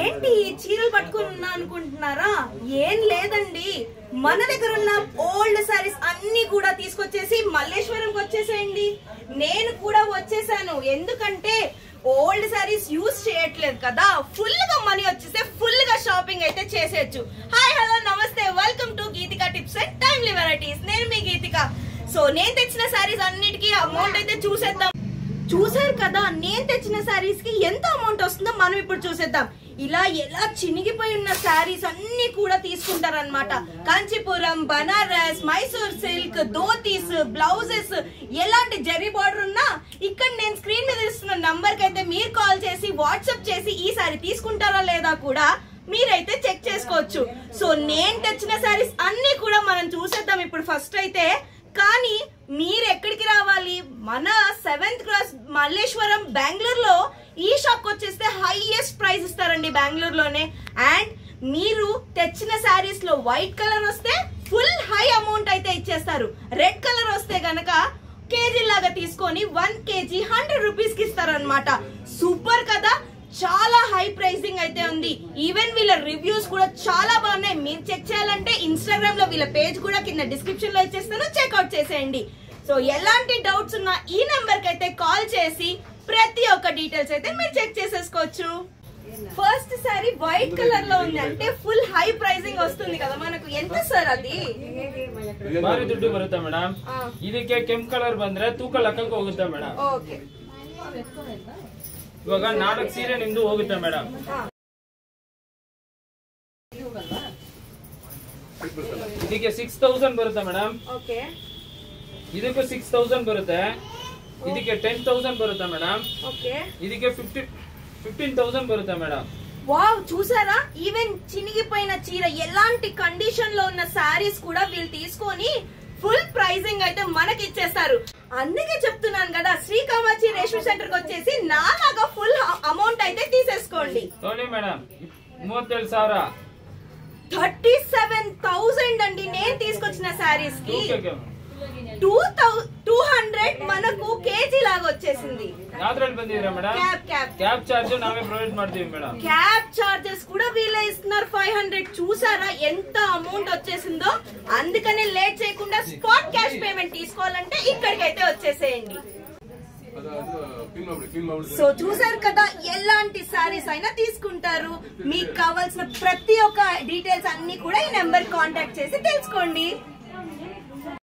ఏంటి చీరలు పట్టుకున్నా అనుకుంటున్నారా? ఏం లేదండి, మన దగ్గర ఉన్న ఓల్డ్ సారీస్ అన్ని కూడా తీసుకొచ్చేసి మల్లేశ్వరంకి వచ్చేసేయండి. నేను కూడా వచ్చేసాను, ఎందుకంటే ఓల్డ్ సారీస్ యూజ్ చేయట్లేదు కదా, ఫుల్ గా మనీ వచ్చేస్తే ఫుల్ గా షాపింగ్ అయితే చేసేయచ్చు. హాయ్ హలో నమస్తే, welcome to Geethika tips and timely varieties. నేను మీ గీతిక. సో నేను తెచ్చిన సారీస్ అన్నిటికీ అమౌంట్ అయితే చూసేద్దాం. చూసారు కదా, నేను తెచ్చిన సారీస్ కి ఎంత అమౌంట్ వస్తుందో మనం ఇప్పుడు చూసేద్దాం. ఇలా ఎలా చినిగిపోయి ఉన్న సారీస్ అన్ని కూడా తీసుకుంటారనమాట. కాంచీపురం, బనారస్, మైసూర్ సిల్క్, ధోతీస్, బ్లౌజెస్, ఎలాంటి జరీ బార్డర్ ఉన్నా ఇక్కడ నేను స్క్రీన్ మీద ఇస్తున్న నంబర్ కి అయితే మీరు కాల్ చేసి వాట్సాప్ చేసి ఈ సారీ తీసుకుంటారా లేదా కూడా మీరైతే చెక్ చేసుకోవచ్చు. సో నేను తెచ్చిన సారీస్ అన్ని కూడా మనం చూసేద్దాం ఇప్పుడు. ఫస్ట్ అయితే కానీ మీరు ఎక్కడికి రావాలి? మన 7th క్లాస్ మల్లేశ్వరం బెంగళూరులో ఈ షాప్ వచ్చేస్తే హైయెస్ట్ ప్రైస్ ఇస్తారండి బెంగళూరులోనే. అండ్ మీరు తెచ్చిన సారీస్ లో వైట్ కలర్ వస్తే ఫుల్ హై అమౌంట్ అయితే ఇచ్చేస్తారు. రెడ్ కలర్ వస్తే గనక కేజీ లాగా తీసుకొని 1 kg 100 రూపీస్ కి ఇస్తారనమాట. సూపర్ కదా, చాలా హై ప్రైసింగ్ అయితే ఉంది. ఈవెన్ వీళ్ళ రివ్యూస్ కూడా చాలా బాగున్నాయి. మీరు చెక్ చేయాలంటే ఇన్స్టాగ్రామ్ లో వీళ్ళ పేజ్ కూడా కింద డిస్క్రిప్షన్ లో ఇచ్చేస్తాను, చెక్అవుట్ చేసేయండి. సో ఎలాంటి డౌట్స్ ఉన్నా ఈ నెంబర్ కి అయితే కాల్ చేసి ప్రతి ఒక్క డీటెయిల్స్ అయితే మీరు చెక్ చేసేసుకోవచ్చు. ఫస్ట్ సారీ వైట్ కలర్ లో ఉంది అంటే ఫుల్ హై ప్రైసింగ్ వస్తుంది కదా మనకు. ఎంత సార్ అది? ಭಾರಿ ದುಡ್ಡು ಬರುತ್ತೆ ಮೇಡಮ್. ಇದಕ್ಕೆ ಕೆಂಪು ಕಲರ್ ಬಂದ್ರೆ ತೂಕ ಲೆಕ್ಕಕ್ಕೆ ಹೋಗುತ್ತೆ ಮೇಡಮ್. ಓಕೆ, ಇವಾಗ 4 ಸೀರೆ ನಿಮ್ದು ಹೋಗುತ್ತೆ ಮೇಡಮ್. ಇದಕ್ಕೆ 6000 ಬರುತ್ತೆ ಮೇಡಮ್. ಓಕೆ, ಇದಕ್ಕೂ 6000 ಬರುತ್ತೆ. ಇದಕ್ಕೆ 10000 ಬರುತ್ತೆ ಮೇಡಮ್. ಓಕೆ, ಇದಕ್ಕೆ 15,000 బరుతా మేడం. వావ్, చూసారా? ఈవెన్ చినిగిపోయిన చీర ఎలాంటి కండిషన్ లో ఉన్న సారీస్ కూడా వీళ్ళు తీసుకొని ఫుల్ ప్రైజింగ్ అయితే మనకి ఇచ్చేస్తారు. అందుకే చెప్తున్నాను కదా, శ్రీ కామాక్షి రేష్మి సెంటర్ కి వచ్చేసి నాలాగా ఫుల్ అమౌంట్ అయితే తీసేసుకోండి. సోనీ మేడం 37,000 37,000 అండి నేను తీసుకొచ్చిన సారీస్ కి. 200 మనకు కేజీ లాగా వచ్చేసింది. క్యాబ్ చార్జ్ నామే ప్రొవైడ్ ಮಾಡ್ತೀವಿ మేడం. క్యాబ్ చార్జెస్ కూడా వీళ్ళే ఇస్తున్నారు 500. చూసారా ఎంత అమౌంట్ వచ్చేసిందో? అందుకనే లేట్ చేయకుండా స్పాట్ క్యాష్ పేమెంట్ తీసుకోవాలంటే ఇక్కడికైతే వచ్చేసేయండి. సో చూసారు కదా, ఎలాంటి సారీస్ అయినా తీసుకుంటారు. మీకు కావాల్సిన ప్రతి ఒక్క డీటెయిల్స్ అన్ని కూడా ఈ నెంబర్ కాంటాక్ట్ చేసి తెలుసుకోండి.